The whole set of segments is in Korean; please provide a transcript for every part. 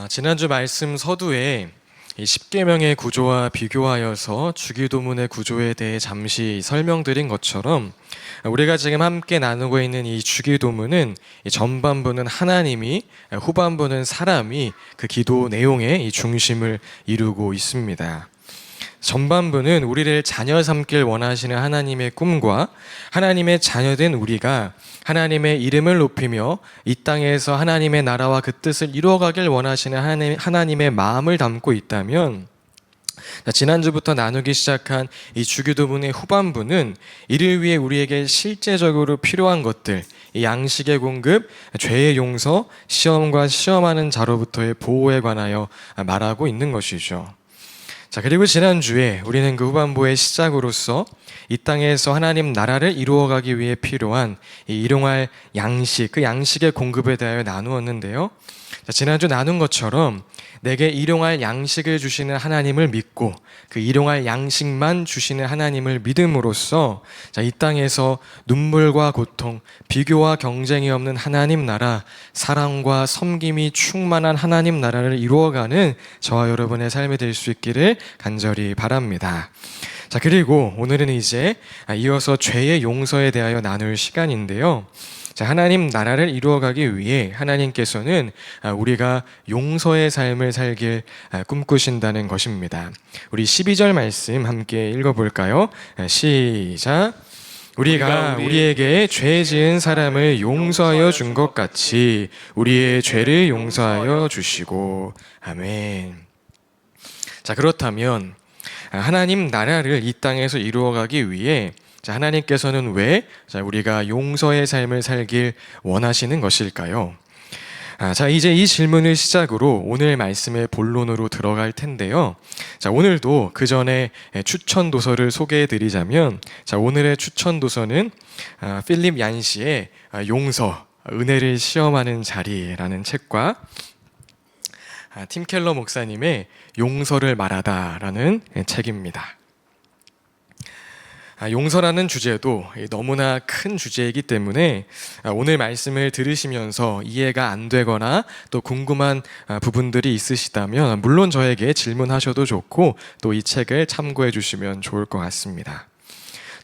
지난주 말씀 서두에 이 십계명의 구조와 비교하여서 주기도문의 구조에 대해 잠시 설명드린 것처럼 우리가 지금 함께 나누고 있는 이 주기도문은 이 전반부는 하나님이, 후반부는 사람이 그 기도 내용의 이 중심을 이루고 있습니다. 전반부는 우리를 자녀 삼길 원하시는 하나님의 꿈과 하나님의 자녀된 우리가 하나님의 이름을 높이며 이 땅에서 하나님의 나라와 그 뜻을 이루어가길 원하시는 하나님의 마음을 담고 있다면, 지난주부터 나누기 시작한 이 주기도문의 후반부는 이를 위해 우리에게 실제적으로 필요한 것들, 이 양식의 공급, 죄의 용서, 시험과 시험하는 자로부터의 보호에 관하여 말하고 있는 것이죠. 그리고 지난주에 우리는 그 후반부의 시작으로서 이 땅에서 하나님 나라를 이루어가기 위해 필요한 이 일용할 양식, 그 양식의 공급에 대하여 나누었는데요. 지난주 나눈 것처럼 내게 일용할 양식을 주시는 하나님을 믿고 그 일용할 양식만 주시는 하나님을 믿음으로써 이 땅에서 눈물과 고통, 비교와 경쟁이 없는 하나님 나라, 사랑과 섬김이 충만한 하나님 나라를 이루어가는 저와 여러분의 삶이 될 수 있기를 간절히 바랍니다. 그리고 오늘은 이제 이어서 죄의 용서에 대하여 나눌 시간인데요. 하나님 나라를 이루어가기 위해 하나님께서는 우리가 용서의 삶을 살길 꿈꾸신다는 것입니다. 우리 12절 말씀 함께 읽어볼까요? 시작. 우리가 우리에게 죄 지은 사람을 용서하여 준 것 같이 우리의 죄를 용서하여 주시고. 아멘. 그렇다면 하나님 나라를 이 땅에서 이루어가기 위해 하나님께서는 왜 우리가 용서의 삶을 살길 원하시는 것일까요? 이제 이 질문을 시작으로 오늘 말씀의 본론으로 들어갈 텐데요. 오늘도 그 전에 추천 도서를 소개해 드리자면, 오늘의 추천 도서는 필립 얀시의 용서, 은혜를 시험하는 자리라는 책과 팀 켈러 목사님의 용서를 말하다라는 책입니다. 용서라는 주제도 너무나 큰 주제이기 때문에 오늘 말씀을 들으시면서 이해가 안 되거나 또 궁금한 부분들이 있으시다면 물론 저에게 질문하셔도 좋고 또 이 책을 참고해 주시면 좋을 것 같습니다.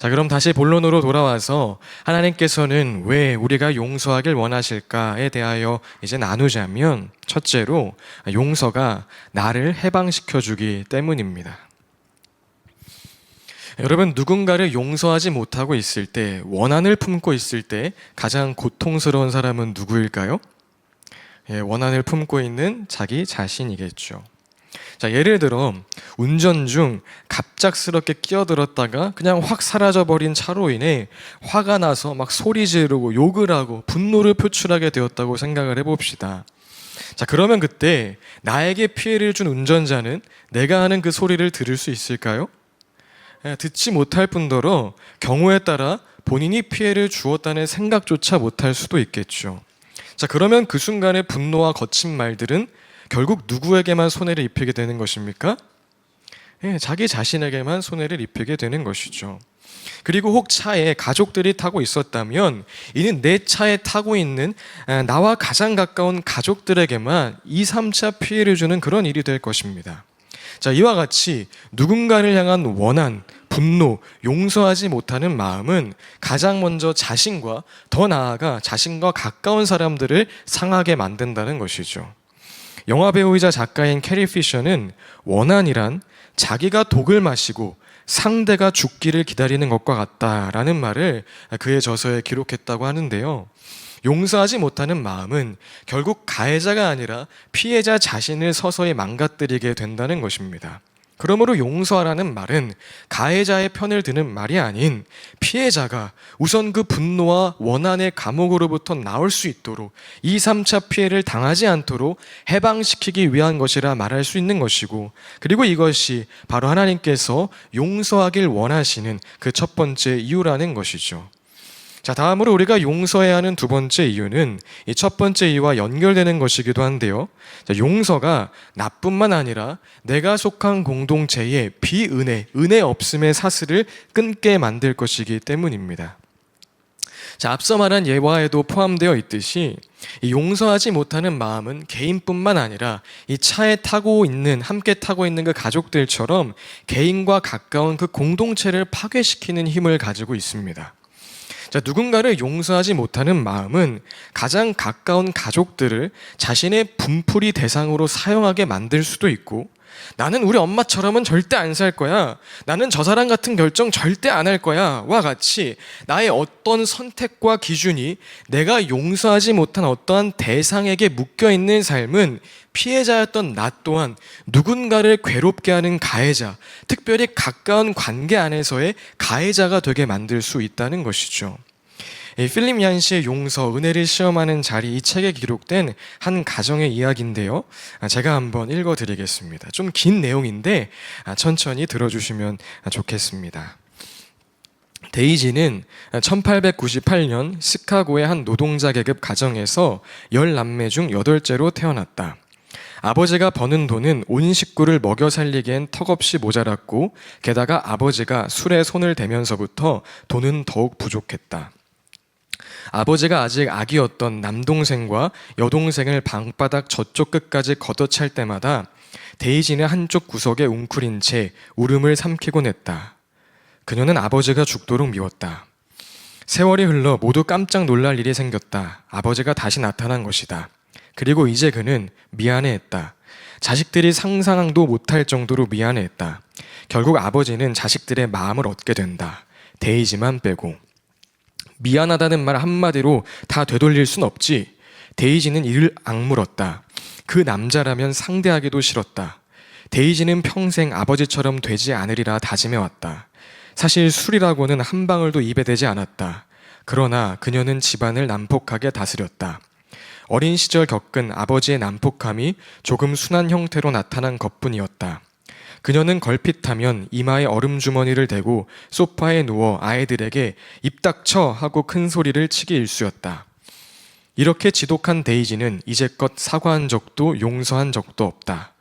그럼 다시 본론으로 돌아와서 하나님께서는 왜 우리가 용서하길 원하실까에 대하여 이제 나누자면, 첫째로 용서가 나를 해방시켜 주기 때문입니다. 여러분, 누군가를 용서하지 못하고 있을 때, 원한을 품고 있을 때 가장 고통스러운 사람은 누구일까요? 원한을 품고 있는 자기 자신이겠죠. 예를 들어 운전 중 갑작스럽게 끼어들었다가 그냥 확 사라져버린 차로 인해 화가 나서 막 소리 지르고 욕을 하고 분노를 표출하게 되었다고 생각을 해봅시다. 그러면 그때 나에게 피해를 준 운전자는 내가 하는 그 소리를 들을 수 있을까요? 듣지 못할 뿐더러 경우에 따라 본인이 피해를 주었다는 생각조차 못할 수도 있겠죠. 그러면 그 순간의 분노와 거친 말들은 결국 누구에게만 손해를 입히게 되는 것입니까? 자기 자신에게만 손해를 입히게 되는 것이죠. 그리고 혹 차에 가족들이 타고 있었다면 이는 내 차에 타고 있는 나와 가장 가까운 가족들에게만 2, 3차 피해를 주는 그런 일이 될 것입니다. 이와 같이 누군가를 향한 원한, 분노, 용서하지 못하는 마음은 가장 먼저 자신과 더 나아가 자신과 가까운 사람들을 상하게 만든다는 것이죠. 영화배우이자 작가인 캐리 피셔는 원한이란 자기가 독을 마시고 상대가 죽기를 기다리는 것과 같다라는 말을 그의 저서에 기록했다고 하는데요. 용서하지 못하는 마음은 결국 가해자가 아니라 피해자 자신을 서서히 망가뜨리게 된다는 것입니다. 그러므로 용서하라는 말은 가해자의 편을 드는 말이 아닌 피해자가 우선 그 분노와 원한의 감옥으로부터 나올 수 있도록 2, 3차 피해를 당하지 않도록 해방시키기 위한 것이라 말할 수 있는 것이고, 그리고 이것이 바로 하나님께서 용서하길 원하시는 그 첫 번째 이유라는 것이죠. 다음으로 우리가 용서해야 하는 두 번째 이유는 이 첫 번째 이유와 연결되는 것이기도 한데요. 용서가 나뿐만 아니라 내가 속한 공동체의 은혜 없음의 사슬을 끊게 만들 것이기 때문입니다. 앞서 말한 예화에도 포함되어 있듯이 이 용서하지 못하는 마음은 개인뿐만 아니라 이 차에 타고 있는, 함께 타고 있는 그 가족들처럼 개인과 가까운 그 공동체를 파괴시키는 힘을 가지고 있습니다. 자, 누군가를 용서하지 못하는 마음은 가장 가까운 가족들을 자신의 분풀이 대상으로 사용하게 만들 수도 있고, 나는 우리 엄마처럼은 절대 안 살 거야, 나는 저 사람 같은 결정 절대 안 할 거야 와 같이 나의 어떤 선택과 기준이 내가 용서하지 못한 어떠한 대상에게 묶여있는 삶은 피해자였던 나 또한 누군가를 괴롭게 하는 가해자, 특별히 가까운 관계 안에서의 가해자가 되게 만들 수 있다는 것이죠. 필립 얀시의 용서, 은혜를 시험하는 자리, 이 책에 기록된 한 가정의 이야기인데요. 제가 한번 읽어드리겠습니다. 좀 긴 내용인데 천천히 들어주시면 좋겠습니다. 데이지는 1898년 시카고의 한 노동자 계급 가정에서 10남매 중 8째로 태어났다. 아버지가 버는 돈은 온 식구를 먹여 살리기엔 턱없이 모자랐고, 게다가 아버지가 술에 손을 대면서부터 돈은 더욱 부족했다. 아버지가 아직 아기였던 남동생과 여동생을 방바닥 저쪽 끝까지 걷어찰 때마다 데이지는 한쪽 구석에 웅크린 채 울음을 삼키곤 했다. 그녀는 아버지가 죽도록 미웠다. 세월이 흘러 모두 깜짝 놀랄 일이 생겼다. 아버지가 다시 나타난 것이다. 그리고 이제 그는 미안해했다. 자식들이 상상도 못할 정도로 미안해했다. 결국 아버지는 자식들의 마음을 얻게 된다. 데이지만 빼고. 미안하다는 말 한마디로 다 되돌릴 순 없지. 데이지는 이를 악물었다. 그 남자라면 상대하기도 싫었다. 데이지는 평생 아버지처럼 되지 않으리라 다짐해왔다. 사실 술이라고는 한 방울도 입에 대지 않았다. 그러나 그녀는 집안을 난폭하게 다스렸다. 어린 시절 겪은 아버지의 난폭함이 조금 순한 형태로 나타난 것뿐이었다. 그녀는 걸핏하면 이마에 얼음주머니를 대고 소파에 누워 아이들에게 입 닥쳐 하고 큰 소리를 치기 일쑤였다. 이렇게 지독한 데이지는 이제껏 사과한 적도 용서한 적도 없다.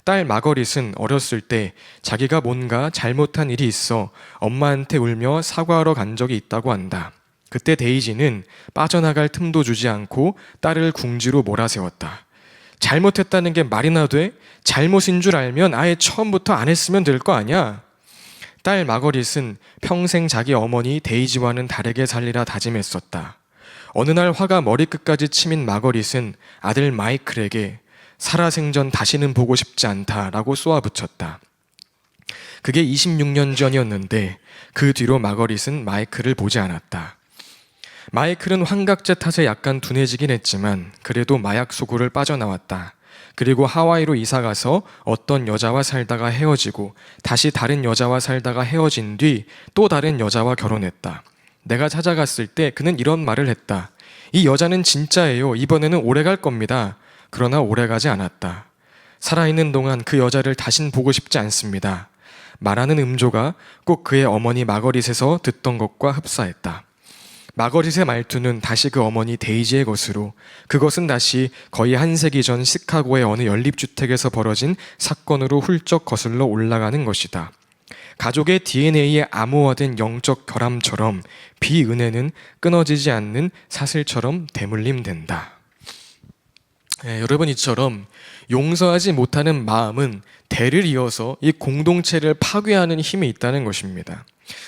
딸 마거릿은 어렸을 때 자기가 뭔가 잘못한 일이 있어 엄마한테 울며 사과하러 간 적이 있다고 한다. 그때 데이지는 빠져나갈 틈도 주지 않고 딸을 궁지로 몰아세웠다. 잘못했다는 게 말이나 돼? 잘못인 줄 알면 아예 처음부터 안 했으면 될 거 아니야? 딸 마거릿은 평생 자기 어머니 데이지와는 다르게 살리라 다짐했었다. 어느 날 화가 머리끝까지 치민 마거릿은 아들 마이클에게 살아생전 다시는 보고 싶지 않다라고 쏘아붙였다. 그게 26년 전이었는데 그 뒤로 마거릿은 마이클을 보지 않았다. 마이클은 환각제 탓에 약간 둔해지긴 했지만 그래도 마약 소굴을 빠져나왔다. 그리고 하와이로 이사가서 어떤 여자와 살다가 헤어지고 다시 다른 여자와 살다가 헤어진 뒤 또 다른 여자와 결혼했다. 내가 찾아갔을 때 그는 이런 말을 했다. 이 여자는 진짜예요. 이번에는 오래 갈 겁니다. 그러나 오래 가지 않았다. 살아있는 동안 그 여자를 다신 보고 싶지 않습니다. 말하는 음조가 꼭 그의 어머니 마거릿에서 듣던 것과 흡사했다. 마거릿의 말투는 다시 그 어머니 데이지의 것으로, 그것은 다시 거의 한 세기 전 시카고의 어느 연립주택에서 벌어진 사건으로 훌쩍 거슬러 올라가는 것이다. 가족의 DNA에 암호화된 영적 결함처럼 비은혜는 끊어지지 않는 사슬처럼 대물림된다. 여러분, 이처럼 용서하지 못하는 마음은 대를 이어서 이 공동체를 파괴하는 힘이 있다는 것입니다.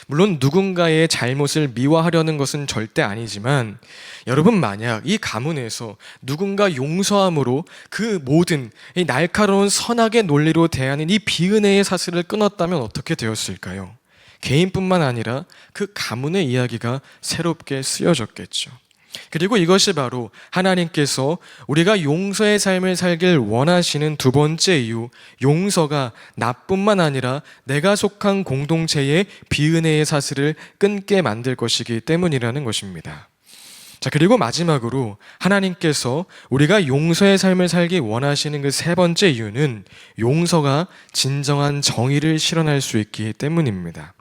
물론 누군가의 잘못을 미화하려는 것은 절대 아니지만, 여러분, 만약 이 가문에서 누군가 용서함으로 그 모든 이 날카로운 선악의 논리로 대하는 이 비은혜의 사슬을 끊었다면 어떻게 되었을까요? 개인뿐만 아니라 그 가문의 이야기가 새롭게 쓰여졌겠죠. 그리고 이것이 바로 하나님께서 우리가 용서의 삶을 살길 원하시는 두 번째 이유, 용서가 나뿐만 아니라 내가 속한 공동체의 비은혜의 사슬을 끊게 만들 것이기 때문이라는 것입니다. 자, 그리고 마지막으로 하나님께서 우리가 용서의 삶을 살기 원하시는 그 세 번째 이유는 용서가 진정한 정의를 실현할 수 있기 때문입니다.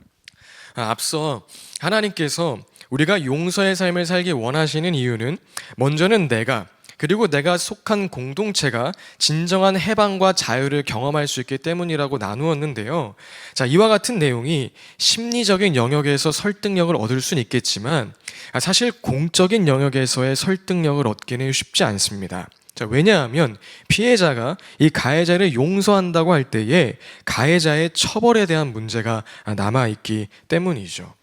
앞서 하나님께서 우리가 용서의 삶을 살기 원하시는 이유는 먼저는 내가 그리고 내가 속한 공동체가 진정한 해방과 자유를 경험할 수 있기 때문이라고 나누었는데요. 자, 이와 같은 내용이 심리적인 영역에서 설득력을 얻을 수는 있겠지만 사실 공적인 영역에서의 설득력을 얻기는 쉽지 않습니다. 자, 왜냐하면 피해자가 이 가해자를 용서한다고 할 때에 가해자의 처벌에 대한 문제가 남아있기 때문이죠.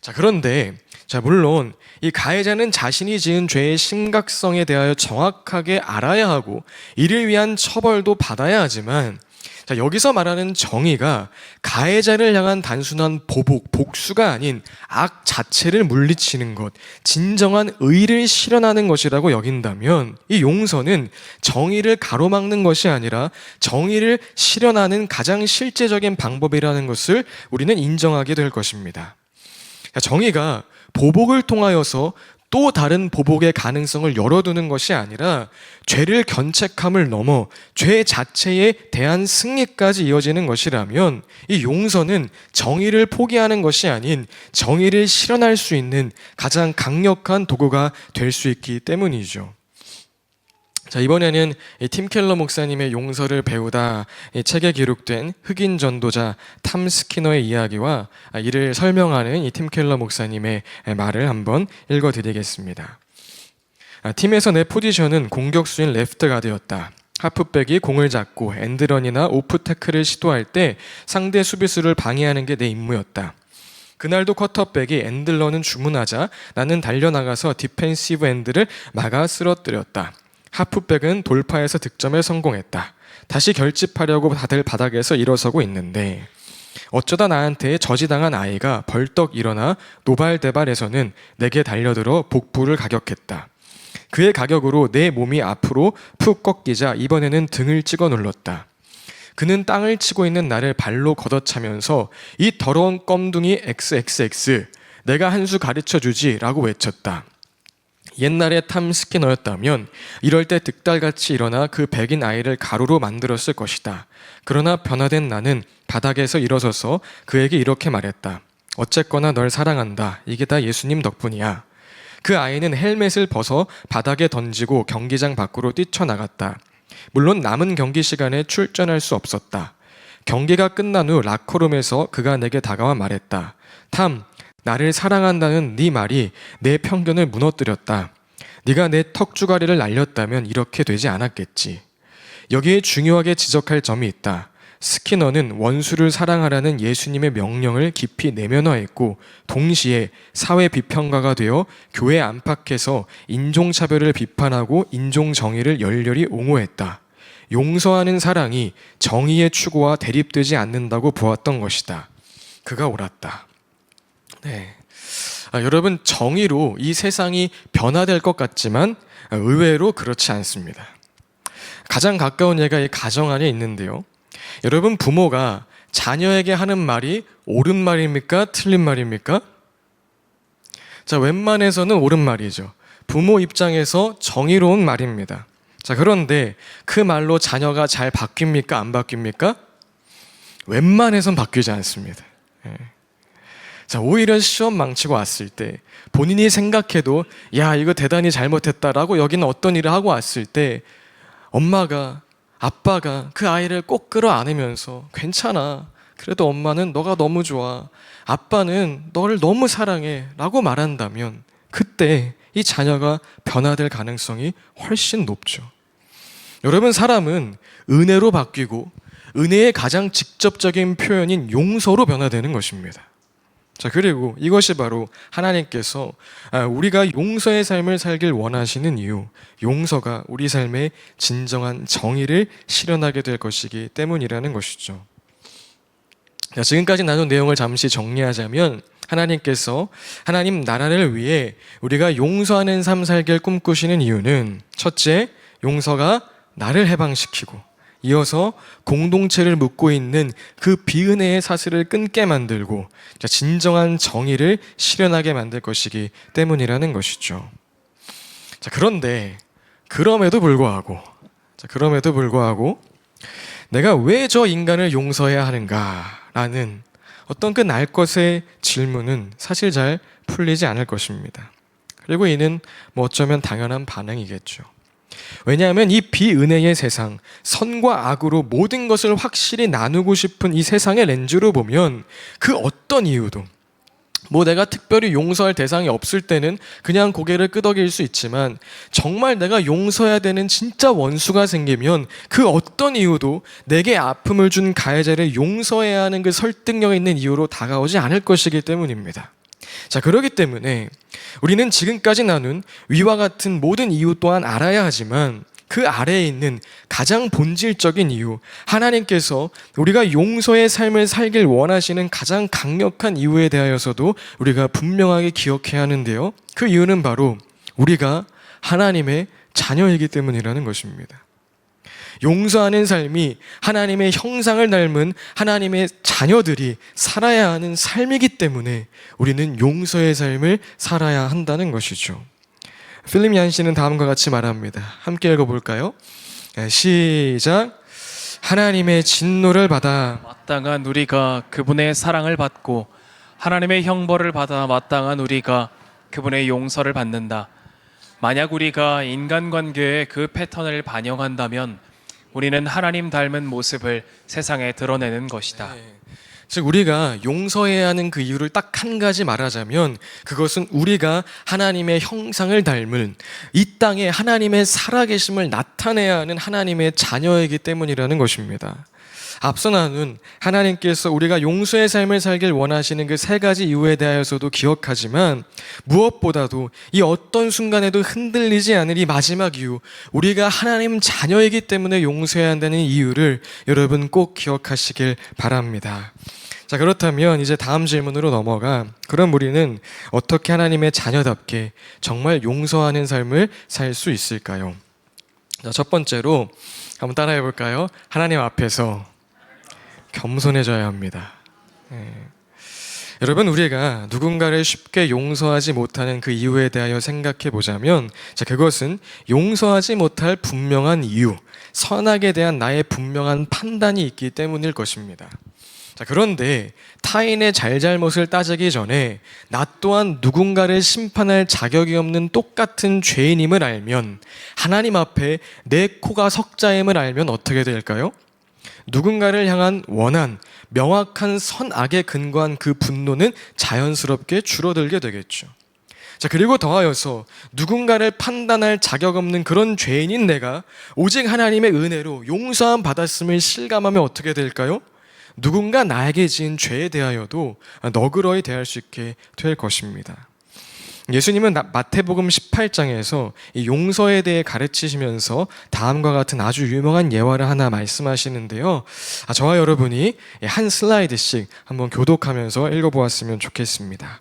자, 그런데 물론 이 가해자는 자신이 지은 죄의 심각성에 대하여 정확하게 알아야 하고 이를 위한 처벌도 받아야 하지만 여기서 말하는 정의가 가해자를 향한 단순한 보복, 복수가 아닌 악 자체를 물리치는 것, 진정한 의를 실현하는 것이라고 여긴다면 이 용서는 정의를 가로막는 것이 아니라 정의를 실현하는 가장 실제적인 방법이라는 것을 우리는 인정하게 될 것입니다. 정의가 보복을 통하여서 또 다른 보복의 가능성을 열어두는 것이 아니라 죄를 견책함을 넘어 죄 자체에 대한 승리까지 이어지는 것이라면 이 용서는 정의를 포기하는 것이 아닌 정의를 실현할 수 있는 가장 강력한 도구가 될 수 있기 때문이죠. 자, 이번에는 팀 켈러 목사님의 용서를 배우다 이 책에 기록된 흑인 전도자 탐 스키너의 이야기와 이를 설명하는 이 팀 켈러 목사님의 말을 한번 읽어드리겠습니다. 팀에서 내 포지션은 공격수인 레프트 가드였다. 하프백이 공을 잡고 엔드런이나 오프 태클을 시도할 때 상대 수비수를 방해하는 게 내 임무였다. 그날도 쿼터백이 엔드런은 주문하자 나는 달려나가서 디펜시브 엔드를 막아 쓰러뜨렸다. 하프백은 돌파해서 득점에 성공했다. 다시 결집하려고 다들 바닥에서 일어서고 있는데 어쩌다 나한테 저지당한 아이가 벌떡 일어나 노발대발해서는 내게 달려들어 복부를 가격했다. 그의 가격으로 내 몸이 앞으로 푹 꺾이자 이번에는 등을 찍어 눌렀다. 그는 땅을 치고 있는 나를 발로 걷어차면서 이 더러운 껌둥이 XXX 내가 한 수 가르쳐주지 라고 외쳤다. 옛날에 탐 스키너였다면 이럴 때 득달같이 일어나 그 백인 아이를 가루로 만들었을 것이다. 그러나 변화된 나는 바닥에서 일어서서 그에게 이렇게 말했다. 어쨌거나 널 사랑한다. 이게 다 예수님 덕분이야. 그 아이는 헬멧을 벗어 바닥에 던지고 경기장 밖으로 뛰쳐나갔다. 물론 남은 경기 시간에 출전할 수 없었다. 경기가 끝난 후 라커룸에서 그가 내게 다가와 말했다. 탐, 나를 사랑한다는 네 말이 내 편견을 무너뜨렸다. 네가 내 턱주가리를 날렸다면 이렇게 되지 않았겠지. 여기에 중요하게 지적할 점이 있다. 스키너는 원수를 사랑하라는 예수님의 명령을 깊이 내면화했고 동시에 사회 비평가가 되어 교회 안팎에서 인종차별을 비판하고 인종정의를 열렬히 옹호했다. 용서하는 사랑이 정의의 추구와 대립되지 않는다고 보았던 것이다. 그가 옳았다. 네. 여러분, 정의로 이 세상이 변화될 것 같지만 의외로 그렇지 않습니다. 가장 가까운 예가 이 가정 안에 있는데요. 여러분, 부모가 자녀에게 하는 말이 옳은 말입니까? 틀린 말입니까? 자, 웬만해서는 옳은 말이죠. 부모 입장에서 정의로운 말입니다. 자, 그런데 그 말로 자녀가 잘 바뀝니까? 안 바뀝니까? 웬만해선 바뀌지 않습니다. 자, 오히려 시험 망치고 왔을 때 본인이 생각해도 야, 이거 대단히 잘못했다라고 여기는 어떤 일을 하고 왔을 때 엄마가, 아빠가 그 아이를 꼭 끌어안으면서 괜찮아. 그래도 엄마는 너가 너무 좋아. 아빠는 너를 너무 사랑해. 라고 말한다면 그때 이 자녀가 변화될 가능성이 훨씬 높죠. 여러분, 사람은 은혜로 바뀌고 은혜의 가장 직접적인 표현인 용서로 변화되는 것입니다. 자, 그리고 이것이 바로 하나님께서 우리가 용서의 삶을 살길 원하시는 이유, 용서가 우리 삶의 진정한 정의를 실현하게 될 것이기 때문이라는 것이죠. 자, 지금까지 나눈 내용을 잠시 정리하자면 하나님께서 하나님 나라를 위해 우리가 용서하는 삶 살길 꿈꾸시는 이유는 첫째, 용서가 나를 해방시키고 이어서 공동체를 묶고 있는 그 비은혜의 사슬을 끊게 만들고 진정한 정의를 실현하게 만들 것이기 때문이라는 것이죠. 자, 그런데 그럼에도 불구하고 내가 왜 저 인간을 용서해야 하는가라는 어떤 그 날 것의 질문은 사실 잘 풀리지 않을 것입니다. 그리고 이는 어쩌면 당연한 반응이겠죠. 왜냐하면 이 비은혜의 세상, 선과 악으로 모든 것을 확실히 나누고 싶은 이 세상의 렌즈로 보면 그 어떤 이유도 내가 특별히 용서할 대상이 없을 때는 그냥 고개를 끄덕일 수 있지만 정말 내가 용서해야 되는 진짜 원수가 생기면 그 어떤 이유도 내게 아픔을 준 가해자를 용서해야 하는 그 설득력 있는 이유로 다가오지 않을 것이기 때문입니다. 자, 그렇기 때문에 우리는 지금까지 나눈 위와 같은 모든 이유 또한 알아야 하지만 그 아래에 있는 가장 본질적인 이유, 하나님께서 우리가 용서의 삶을 살길 원하시는 가장 강력한 이유에 대하여서도 우리가 분명하게 기억해야 하는데요. 그 이유는 바로 우리가 하나님의 자녀이기 때문이라는 것입니다. 용서하는 삶이 하나님의 형상을 닮은 하나님의 자녀들이 살아야 하는 삶이기 때문에 우리는 용서의 삶을 살아야 한다는 것이죠. 필립 얀시는 다음과 같이 말합니다. 함께 읽어볼까요? 시작. 하나님의 진노를 받아 마땅한 우리가 그분의 사랑을 받고 하나님의 형벌을 받아 마땅한 우리가 그분의 용서를 받는다. 만약 우리가 인간관계의 그 패턴을 반영한다면 우리는 하나님 닮은 모습을 세상에 드러내는 것이다. 즉 우리가 용서해야 하는 그 이유를 딱 한 가지 말하자면 그것은 우리가 하나님의 형상을 닮은 이 땅에 하나님의 살아계심을 나타내야 하는 하나님의 자녀이기 때문이라는 것입니다. 앞서 나눈 하나님께서 우리가 용서의 삶을 살길 원하시는 그 세 가지 이유에 대하여서도 기억하지만 무엇보다도 이 어떤 순간에도 흔들리지 않을 이 마지막 이유, 우리가 하나님 자녀이기 때문에 용서해야 한다는 이유를 여러분 꼭 기억하시길 바랍니다. 자, 그렇다면 이제 다음 질문으로 넘어가 그럼 우리는 어떻게 하나님의 자녀답게 정말 용서하는 삶을 살 수 있을까요? 자, 첫 번째로 한번 따라해 볼까요? 하나님 앞에서 겸손해져야 합니다. 여러분 우리가 누군가를 쉽게 용서하지 못하는 그 이유에 대하여 생각해 보자면 그것은 용서하지 못할 분명한 이유, 선악에 대한 나의 분명한 판단이 있기 때문일 것입니다. 자, 그런데 타인의 잘잘못을 따지기 전에 나 또한 누군가를 심판할 자격이 없는 똑같은 죄인임을 알면, 하나님 앞에 내 코가 석자임을 알면 어떻게 될까요? 누군가를 향한 원한, 명확한 선악에 근거한 그 분노는 자연스럽게 줄어들게 되겠죠. 자, 그리고 더하여서 누군가를 판단할 자격 없는 그런 죄인인 내가 오직 하나님의 은혜로 용서함 받았음을 실감하면 어떻게 될까요? 누군가 나에게 지은 죄에 대하여도 너그러이 대할 수 있게 될 것입니다. 예수님은 마태복음 18장에서 이 용서에 대해 가르치시면서 다음과 같은 아주 유명한 예화를 하나 말씀하시는데요. 저와 여러분이 한 슬라이드씩 한번 교독하면서 읽어보았으면 좋겠습니다.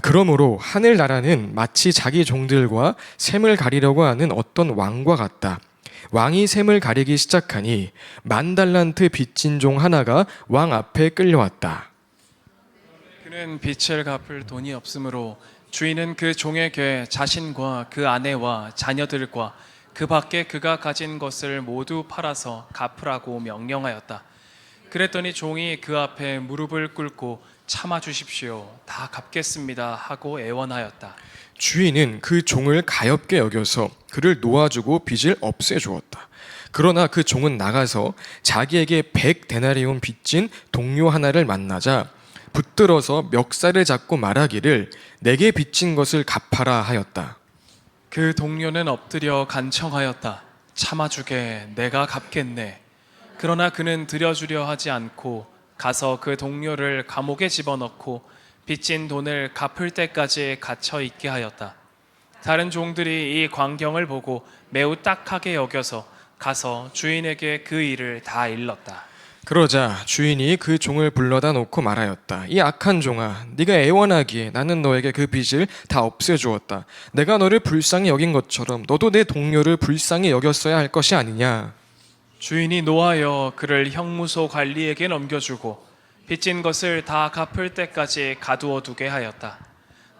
그러므로 하늘나라는 마치 자기 종들과 샘을 가리려고 하는 어떤 왕과 같다. 왕이 샘을 가리기 시작하니 10,000달란트 빚진 종 하나가 왕 앞에 끌려왔다. 그는 빚을 갚을 돈이 없으므로 주인은 그 종에게 자신과 그 아내와 자녀들과 그 밖에 그가 가진 것을 모두 팔아서 갚으라고 명령하였다. 그랬더니 종이 그 앞에 무릎을 꿇고 참아 주십시오. 다 갚겠습니다 하고 애원하였다. 주인은 그 종을 가엾게 여겨서 그를 놓아주고 빚을 없애주었다. 그러나 그 종은 나가서 자기에게 100데나리온 빚진 동료 하나를 만나자 붙들어서 멱살을 잡고 말하기를 내게 빚진 것을 갚아라 하였다. 그 동료는 엎드려 간청하였다. 참아주게, 내가 갚겠네. 그러나 그는 들여주려 하지 않고 가서 그 동료를 감옥에 집어넣고 빚진 돈을 갚을 때까지 갇혀 있게 하였다. 다른 종들이 이 광경을 보고 매우 딱하게 여겨서 가서 주인에게 그 일을 다 일렀다. 그러자 주인이 그 종을 불러다 놓고 말하였다. 이 악한 종아, 네가 애원하기에 나는 너에게 그 빚을 다 없애주었다. 내가 너를 불쌍히 여긴 것처럼 너도 내 동료를 불쌍히 여겼어야 할 것이 아니냐. 주인이 노하여 그를 형무소 관리에게 넘겨주고 빚진 것을 다 갚을 때까지 가두어 두게 하였다.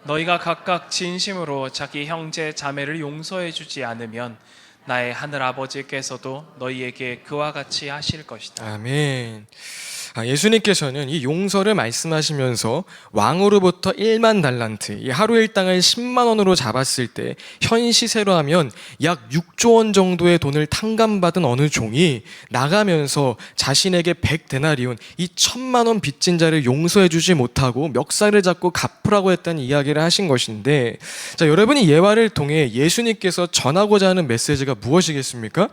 너희가 각각 진심으로 자기 형제 자매를 용서해 주지 않으면 나의 하늘 아버지께서도 너희에게 그와 같이 하실 것이다. 아멘. 예수님께서는 이 용서를 말씀하시면서 왕으로부터 1만 달란트, 이 하루 일당을 10만 원으로 잡았을 때 현 시세로 하면 약 6조 원 정도의 돈을 탕감받은 어느 종이 나가면서 자신에게 100데나리온, 이 1000만 원 빚진 자를 용서해 주지 못하고 멱살을 잡고 갚으라고 했다는 이야기를 하신 것인데, 자, 여러분이 예화를 통해 예수님께서 전하고자 하는 메시지가 무엇이겠습니까?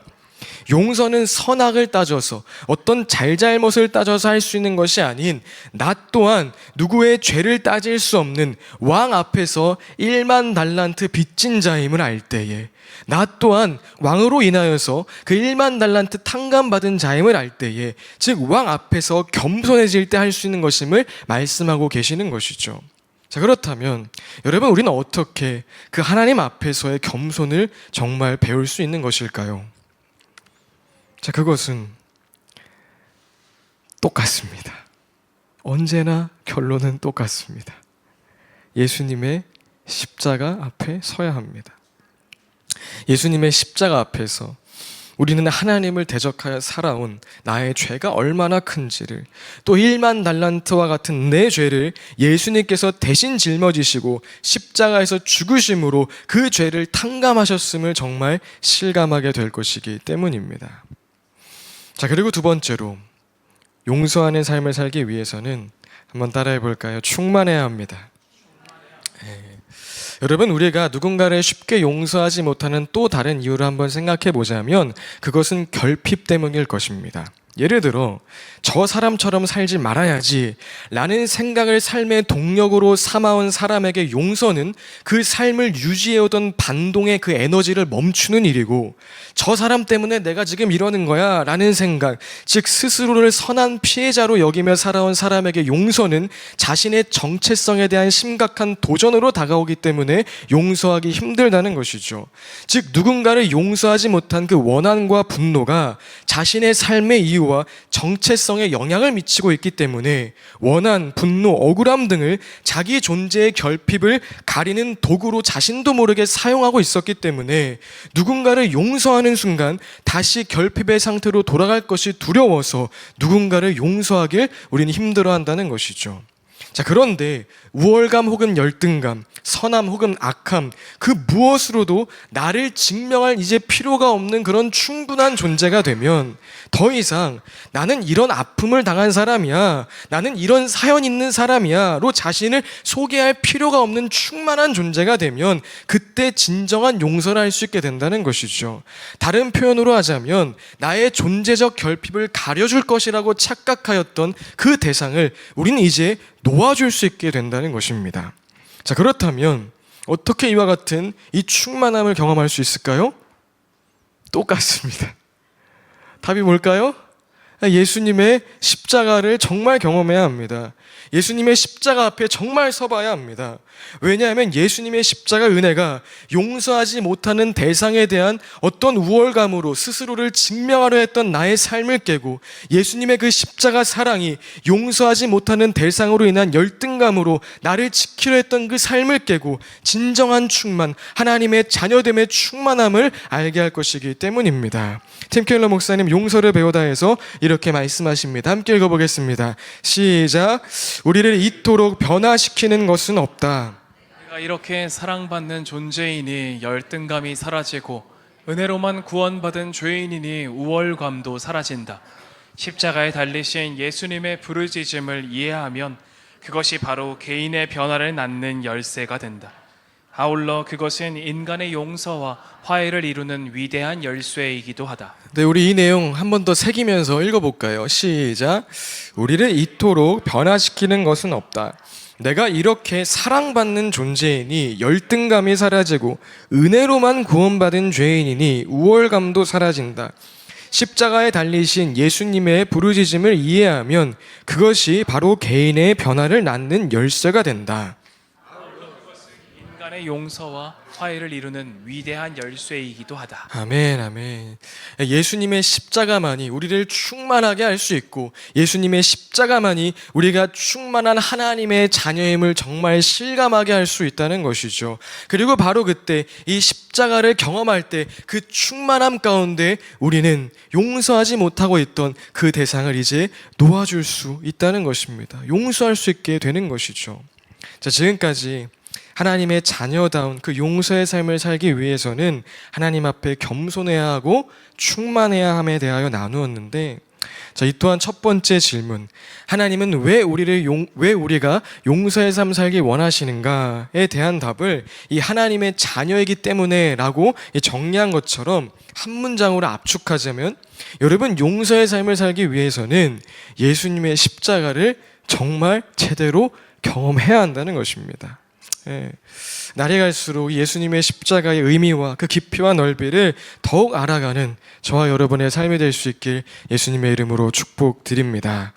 용서는 선악을 따져서 어떤 잘잘못을 따져서 할 수 있는 것이 아닌, 나 또한 누구의 죄를 따질 수 없는 왕 앞에서 1만 달란트 빚진 자임을 알 때에, 나 또한 왕으로 인하여서 그 1만 달란트 탕감받은 자임을 알 때에, 즉 왕 앞에서 겸손해질 때 할 수 있는 것임을 말씀하고 계시는 것이죠. 자, 그렇다면 여러분, 우리는 어떻게 그 하나님 앞에서의 겸손을 정말 배울 수 있는 것일까요? 자, 그것은 똑같습니다. 언제나 결론은 똑같습니다. 예수님의 십자가 앞에 서야 합니다. 예수님의 십자가 앞에서 우리는 하나님을 대적하여 살아온 나의 죄가 얼마나 큰지를, 또 1만 달란트와 같은 내 죄를 예수님께서 대신 짊어지시고 십자가에서 죽으심으로 그 죄를 탕감하셨음을 정말 실감하게 될 것이기 때문입니다. 자, 그리고 두 번째로, 용서하는 삶을 살기 위해서는 한번 따라해 볼까요? 충만해야 합니다. 여러분, 우리가 누군가를 쉽게 용서하지 못하는 또 다른 이유를 한번 생각해 보자면 그것은 결핍 때문일 것입니다. 예를 들어, 저 사람처럼 살지 말아야지 라는 생각을 삶의 동력으로 삼아온 사람에게 용서는 그 삶을 유지해오던 반동의 그 에너지를 멈추는 일이고, 저 사람 때문에 내가 지금 이러는 거야 라는 생각, 즉 스스로를 선한 피해자로 여기며 살아온 사람에게 용서는 자신의 정체성에 대한 심각한 도전으로 다가오기 때문에 용서하기 힘들다는 것이죠. 즉, 누군가를 용서하지 못한 그 원한과 분노가 자신의 삶의 이유와 정체성에 영향을 미치고 있기 때문에 원한, 분노, 억울함 등을 자기 존재의 결핍을 가리는 도구로 자신도 모르게 사용하고 있었기 때문에 누군가를 용서하는 순간 다시 결핍의 상태로 돌아갈 것이 두려워서 누군가를 용서하길 우리는 힘들어한다는 것이죠. 자, 그런데 우월감 혹은 열등감, 선함 혹은 악함, 그 무엇으로도 나를 증명할 이제 필요가 없는 그런 충분한 존재가 되면, 더 이상 나는 이런 아픔을 당한 사람이야, 나는 이런 사연 있는 사람이야 로 자신을 소개할 필요가 없는 충만한 존재가 되면 그때 진정한 용서를 할 수 있게 된다는 것이죠. 다른 표현으로 하자면 나의 존재적 결핍을 가려줄 것이라고 착각하였던 그 대상을 우리는 이제 놓아줄 수 있게 된다는 것입니다. 자, 그렇다면 어떻게 이와 같은 이 충만함을 경험할 수 있을까요? 똑같습니다. 답이 뭘까요? 예수님의 십자가를 정말 경험해야 합니다. 예수님의 십자가 앞에 정말 서봐야 합니다. 왜냐하면 예수님의 십자가 은혜가 용서하지 못하는 대상에 대한 어떤 우월감으로 스스로를 증명하려 했던 나의 삶을 깨고, 예수님의 그 십자가 사랑이 용서하지 못하는 대상으로 인한 열등감으로 나를 지키려 했던 그 삶을 깨고 진정한 충만, 하나님의 자녀됨의 충만함을 알게 할 것이기 때문입니다. 팀 켈러 목사님 용서를 배우다 해서 이렇게 말씀하십니다. 함께 읽어보겠습니다. 시작. 우리를 이토록 변화시키는 것은 없다. 내가 이렇게 사랑받는 존재이니 열등감이 사라지고 은혜로만 구원받은 죄인이니 우월감도 사라진다. 십자가에 달리신 예수님의 부르짖음을 이해하면 그것이 바로 개인의 변화를 낳는 열쇠가 된다. 아울러 그것은 인간의 용서와 화해를 이루는 위대한 열쇠이기도 하다. 네, 우리 이 내용 한 번 더 새기면서 읽어볼까요? 시작. 우리를 이토록 변화시키는 것은 없다. 내가 이렇게 사랑받는 존재이니 열등감이 사라지고 은혜로만 구원받은 죄인이니 우월감도 사라진다. 십자가에 달리신 예수님의 부르짖음을 이해하면 그것이 바로 개인의 변화를 낳는 열쇠가 된다. 간의 용서와 화해를 이루는 위대한 열쇠이기도 하다. 아멘, 아멘. 예수님의 십자가만이 우리를 충만하게 할 수 있고, 예수님의 십자가만이 우리가 충만한 하나님의 자녀임을 정말 실감하게 할 수 있다는 것이죠. 그리고 바로 그때 이 십자가를 경험할 때 그 충만함 가운데 우리는 용서하지 못하고 있던 그 대상을 이제 놓아줄 수 있다는 것입니다. 용서할 수 있게 되는 것이죠. 자, 지금까지 하나님의 자녀다운 그 용서의 삶을 살기 위해서는 하나님 앞에 겸손해야 하고 충만해야 함에 대하여 나누었는데, 자, 이 또한 첫 번째 질문, 하나님은 왜 우리가 용서의 삶 살기 원하시는가에 대한 답을 이 하나님의 자녀이기 때문에 라고 정리한 것처럼 한 문장으로 압축하자면, 여러분, 용서의 삶을 살기 위해서는 예수님의 십자가를 정말 제대로 경험해야 한다는 것입니다. 날이 갈수록 예수님의 십자가의 의미와 그 깊이와 넓이를 더욱 알아가는 저와 여러분의 삶이 될 수 있길 예수님의 이름으로 축복드립니다.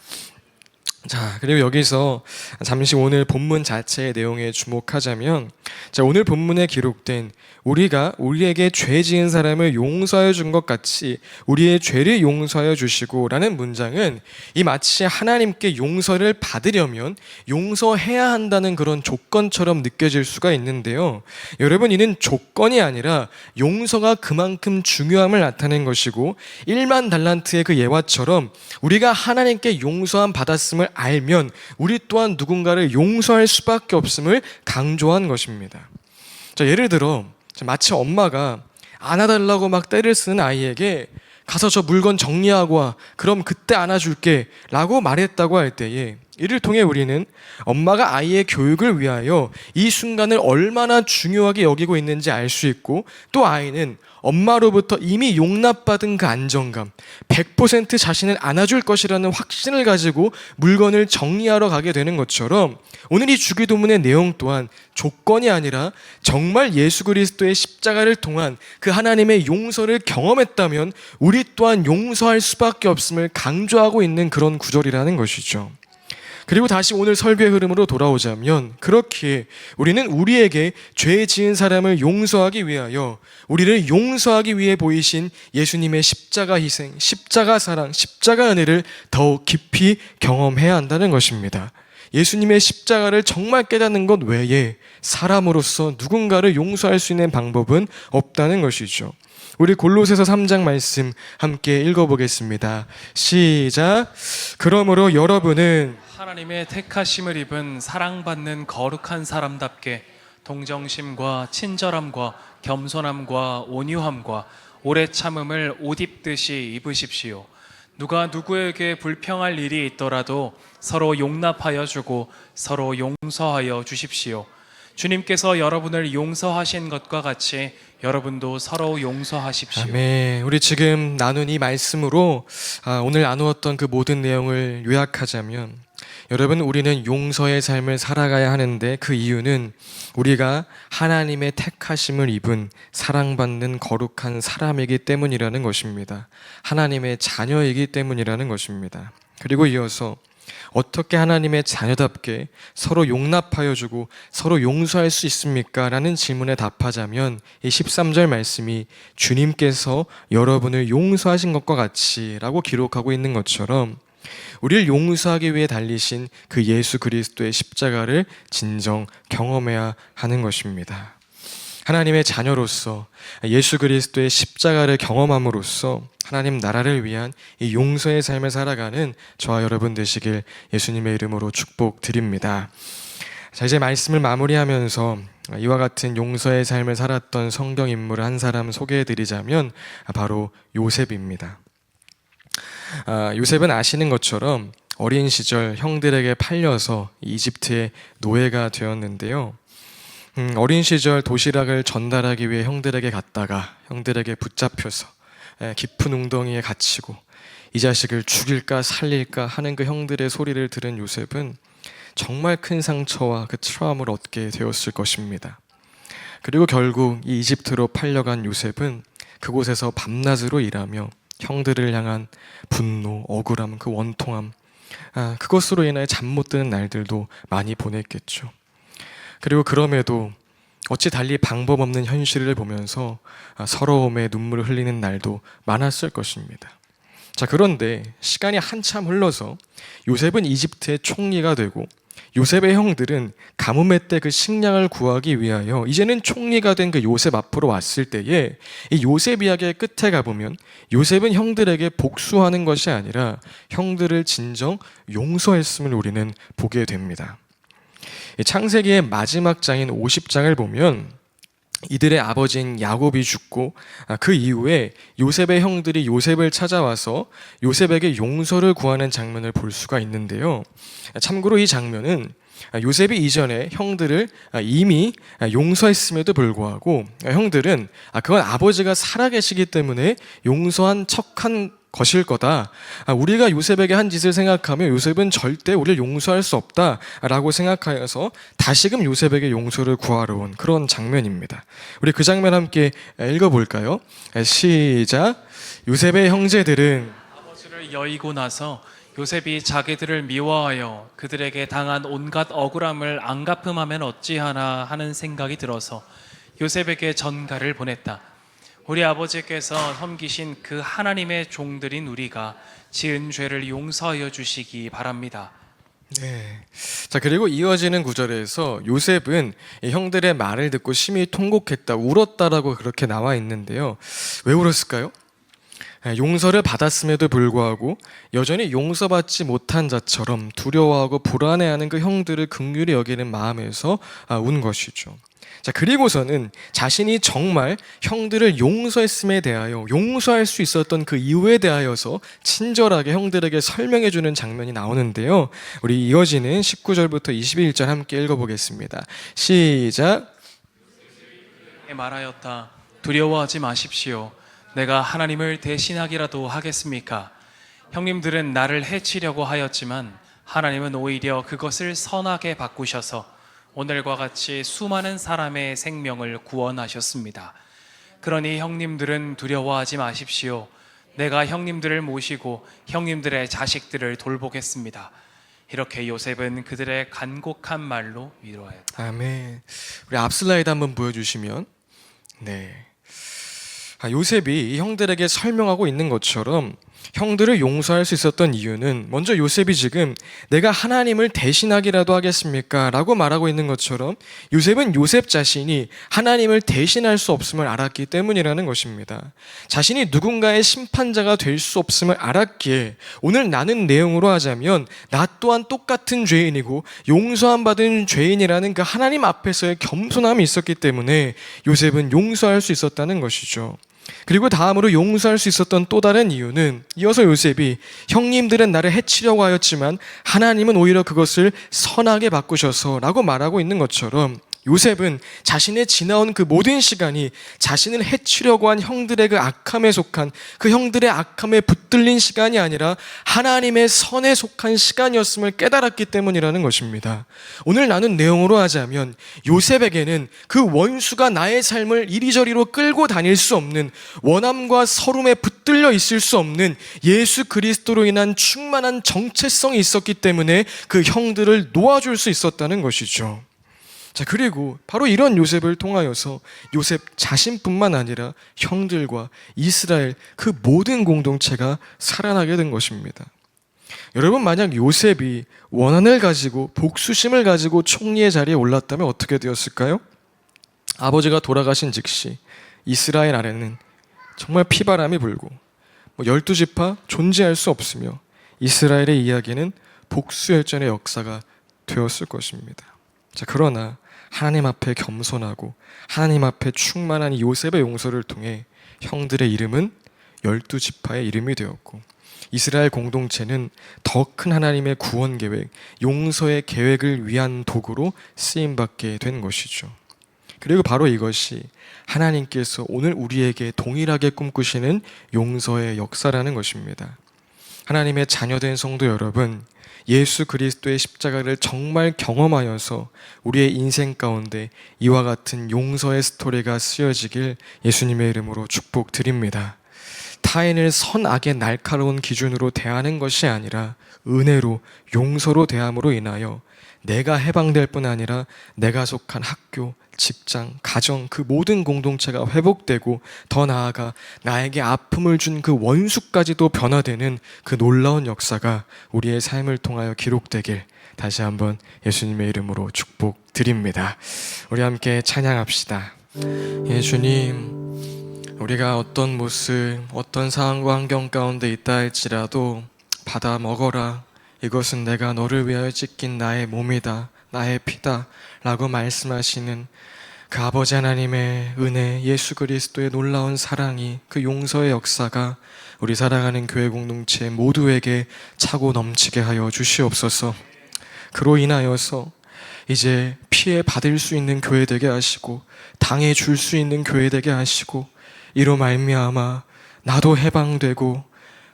자, 그리고 여기서 잠시 오늘 본문 자체의 내용에 주목하자면, 자, 오늘 본문에 기록된 우리가 우리에게 죄 지은 사람을 용서하여 준 것 같이 우리의 죄를 용서하여 주시고 라는 문장은 이 마치 하나님께 용서를 받으려면 용서해야 한다는 그런 조건처럼 느껴질 수가 있는데요. 여러분, 이는 조건이 아니라 용서가 그만큼 중요함을 나타낸 것이고, 1만 달란트의 그 예화처럼 우리가 하나님께 용서함 받았음을 알면 우리 또한 누군가를 용서할 수밖에 없음을 강조한 것입니다. 자, 예를 들어 마치 엄마가 안아달라고 막 떼를 쓰는 아이에게 가서 저 물건 정리하고 와, 그럼 그때 안아줄게 라고 말했다고 할 때에, 이를 통해 우리는 엄마가 아이의 교육을 위하여 이 순간을 얼마나 중요하게 여기고 있는지 알 수 있고, 또 아이는 엄마로부터 이미 용납받은 그 안정감, 100% 자신을 안아줄 것이라는 확신을 가지고 물건을 정리하러 가게 되는 것처럼, 오늘 이 주기도문의 내용 또한 조건이 아니라 정말 예수 그리스도의 십자가를 통한 그 하나님의 용서를 경험했다면 우리 또한 용서할 수밖에 없음을 강조하고 있는 그런 구절이라는 것이죠. 그리고 다시 오늘 설교의 흐름으로 돌아오자면, 그렇기에 우리는 우리에게 죄 지은 사람을 용서하기 위하여 우리를 용서하기 위해 보이신 예수님의 십자가 희생, 십자가 사랑, 십자가 은혜를 더욱 깊이 경험해야 한다는 것입니다. 예수님의 십자가를 정말 깨닫는 것 외에 사람으로서 누군가를 용서할 수 있는 방법은 없다는 것이죠. 우리 골로새서 3장 말씀 함께 읽어보겠습니다. 시작. 그러므로 여러분은 하나님의 택하심을 입은 사랑받는 거룩한 사람답게 동정심과 친절함과 겸손함과 온유함과 오래 참음을 옷 입듯이 입으십시오. 누가 누구에게 불평할 일이 있더라도 서로 용납하여 주고 서로 용서하여 주십시오. 주님께서 여러분을 용서하신 것과 같이 여러분도 서로 용서하십시오. 아멘. 우리 지금 나눈 이 말씀으로 오늘 나누었던 그 모든 내용을 요약하자면, 여러분, 우리는 용서의 삶을 살아가야 하는데 그 이유는 우리가 하나님의 택하심을 입은 사랑받는 거룩한 사람이기 때문이라는 것입니다. 하나님의 자녀이기 때문이라는 것입니다. 그리고 이어서 어떻게 하나님의 자녀답게 서로 용납하여 주고 서로 용서할 수 있습니까? 라는 질문에 답하자면 이 13절 말씀이 주님께서 여러분을 용서하신 것과 같이 라고 기록하고 있는 것처럼 우리를 용서하기 위해 달리신 그 예수 그리스도의 십자가를 진정 경험해야 하는 것입니다. 하나님의 자녀로서 예수 그리스도의 십자가를 경험함으로써 하나님 나라를 위한 이 용서의 삶을 살아가는 저와 여러분 되시길 예수님의 이름으로 축복드립니다. 자, 이제 말씀을 마무리하면서 이와 같은 용서의 삶을 살았던 성경 인물을 한 사람 소개해드리자면 바로 요셉입니다. 요셉은 아시는 것처럼 어린 시절 형들에게 팔려서 이집트의 노예가 되었는데요. 어린 시절 도시락을 전달하기 위해 형들에게 갔다가 형들에게 붙잡혀서 깊은 웅덩이에 갇히고 이 자식을 죽일까 살릴까 하는 그 형들의 소리를 들은 요셉은 정말 큰 상처와 그 트라우마를 얻게 되었을 것입니다. 그리고 결국 이 이집트로 팔려간 요셉은 그곳에서 밤낮으로 일하며 형들을 향한 분노, 억울함, 그 원통함, 그것으로 인해 잠 못 드는 날들도 많이 보냈겠죠. 그리고 그럼에도 어찌 달리 방법 없는 현실을 보면서 서러움에 눈물을 흘리는 날도 많았을 것입니다. 자, 그런데 시간이 한참 흘러서 요셉은 이집트의 총리가 되고 요셉의 형들은 가뭄의 때 그 식량을 구하기 위하여 이제는 총리가 된 그 요셉 앞으로 왔을 때에 이 요셉 이야기의 끝에 가보면 요셉은 형들에게 복수하는 것이 아니라 형들을 진정 용서했음을 우리는 보게 됩니다. 이 창세기의 마지막 장인 50장을 보면 이들의 아버지인 야곱이 죽고 그 이후에 요셉의 형들이 요셉을 찾아와서 요셉에게 용서를 구하는 장면을 볼 수가 있는데요. 참고로 이 장면은 요셉이 이전에 형들을 이미 용서했음에도 불구하고 형들은 그건 아버지가 살아계시기 때문에 용서한 척한 것일 거다. 우리가 요셉에게 한 짓을 생각하며 요셉은 절대 우리를 용서할 수 없다라고 생각하여서 다시금 요셉에게 용서를 구하러 온 그런 장면입니다. 우리 그 장면 함께 읽어볼까요? 시작. 요셉의 형제들은 아버지를 여의고 나서 요셉이 자기들을 미워하여 그들에게 당한 온갖 억울함을 안 갚음하면 어찌하나 하는 생각이 들어서 요셉에게 전가를 보냈다. 우리 아버지께서 섬기신 그 하나님의 종들인 우리가 지은 죄를 용서하여 주시기 바랍니다. 네. 자, 그리고 이어지는 구절에서 요셉은 이 형들의 말을 듣고 심히 통곡했다, 울었다라고 그렇게 나와 있는데요. 왜 울었을까요? 용서를 받았음에도 불구하고 여전히 용서받지 못한 자처럼 두려워하고 불안해하는 그 형들을 긍휼히 여기는 마음에서 운 것이죠. 자, 그리고서는 자신이 정말 형들을 용서했음에 대하여 용서할 수 있었던 그 이유에 대하여서 친절하게 형들에게 설명해 주는 장면이 나오는데요. 우리 이어지는 19절부터 21절 함께 읽어보겠습니다. 시작. 말하였다. 두려워하지 마십시오. 내가 하나님을 대신하기라도 하겠습니까? 형님들은 나를 해치려고 하였지만 하나님은 오히려 그것을 선하게 바꾸셔서 오늘과 같이 수많은 사람의 생명을 구원하셨습니다. 그러니 형님들은 두려워하지 마십시오. 내가 형님들을 모시고 형님들의 자식들을 돌보겠습니다. 이렇게 요셉은 그들의 간곡한 말로 위로하였다. 아멘. 우리 앞 슬라이드 한번 보여주시면, 네. 요셉이 이 형들에게 설명하고 있는 것처럼 형들을 용서할 수 있었던 이유는 먼저 요셉이 지금 내가 하나님을 대신하기라도 하겠습니까? 라고 말하고 있는 것처럼 요셉은 요셉 자신이 하나님을 대신할 수 없음을 알았기 때문이라는 것입니다. 자신이 누군가의 심판자가 될 수 없음을 알았기에 오늘 나눈 내용으로 하자면 나 또한 똑같은 죄인이고 용서함 받은 죄인이라는 그 하나님 앞에서의 겸손함이 있었기 때문에 요셉은 용서할 수 있었다는 것이죠. 그리고 다음으로 용서할 수 있었던 또 다른 이유는 이어서 요셉이 형님들은 나를 해치려고 하였지만 하나님은 오히려 그것을 선하게 바꾸셔서 라고 말하고 있는 것처럼 요셉은 자신의 지나온 그 모든 시간이 자신을 해치려고 한 형들의 그 악함에 속한 그 형들의 악함에 붙들린 시간이 아니라 하나님의 선에 속한 시간이었음을 깨달았기 때문이라는 것입니다. 오늘 나눈 내용으로 하자면 요셉에게는 그 원수가 나의 삶을 이리저리로 끌고 다닐 수 없는 원함과 서름에 붙들려 있을 수 없는 예수 그리스도로 인한 충만한 정체성이 있었기 때문에 그 형들을 놓아줄 수 있었다는 것이죠. 자, 그리고 바로 이런 요셉을 통하여서 요셉 자신뿐만 아니라 형들과 이스라엘 그 모든 공동체가 살아나게 된 것입니다. 여러분, 만약 요셉이 원한을 가지고 복수심을 가지고 총리의 자리에 올랐다면 어떻게 되었을까요? 아버지가 돌아가신 즉시 이스라엘 아래는 정말 피바람이 불고 12지파 존재할 수 없으며 이스라엘의 이야기는 복수열전의 역사가 되었을 것입니다. 자, 그러나 하나님 앞에 겸손하고 하나님 앞에 충만한 이 요셉의 용서를 통해 형들의 이름은 12지파의 이름이 되었고 이스라엘 공동체는 더 큰 하나님의 구원 계획, 용서의 계획을 위한 도구로 쓰임받게 된 것이죠. 그리고 바로 이것이 하나님께서 오늘 우리에게 동일하게 꿈꾸시는 용서의 역사라는 것입니다. 하나님의 자녀된 성도 여러분, 예수 그리스도의 십자가를 정말 경험하여서 우리의 인생 가운데 이와 같은 용서의 스토리가 쓰여지길 예수님의 이름으로 축복드립니다. 타인을 선악의 날카로운 기준으로 대하는 것이 아니라 은혜로 용서로 대함으로 인하여 내가 해방될 뿐 아니라 내가 속한 학교, 직장, 가정 그 모든 공동체가 회복되고 더 나아가 나에게 아픔을 준 그 원수까지도 변화되는 그 놀라운 역사가 우리의 삶을 통하여 기록되길 다시 한번 예수님의 이름으로 축복드립니다. 우리 함께 찬양합시다. 예수님, 우리가 어떤 모습, 어떤 상황과 환경 가운데 있다 할지라도 받아 먹어라. 이것은 내가 너를 위하여 찢긴 나의 몸이다, 나의 피다 라고 말씀하시는 그 아버지 하나님의 은혜, 예수 그리스도의 놀라운 사랑이, 그 용서의 역사가 우리 사랑하는 교회 공동체 모두에게 차고 넘치게 하여 주시옵소서. 그로 인하여서 이제 피해 받을 수 있는 교회 되게 하시고 당해 줄 수 있는 교회 되게 하시고 이로 말미암아 나도 해방되고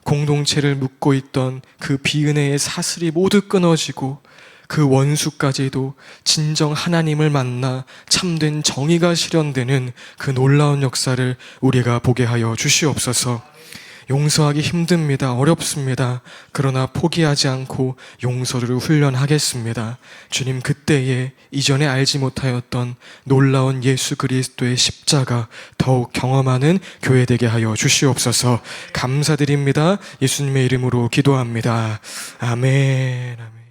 공동체를 묶고 있던 그 비은혜의 사슬이 모두 끊어지고 그 원수까지도 진정 하나님을 만나 참된 정의가 실현되는 그 놀라운 역사를 우리가 보게 하여 주시옵소서. 용서하기 힘듭니다. 어렵습니다. 그러나 포기하지 않고 용서를 훈련하겠습니다. 주님, 그때에 이전에 알지 못하였던 놀라운 예수 그리스도의 십자가 더욱 경험하는 교회 되게 하여 주시옵소서. 감사드립니다. 예수님의 이름으로 기도합니다. 아멘. 아멘.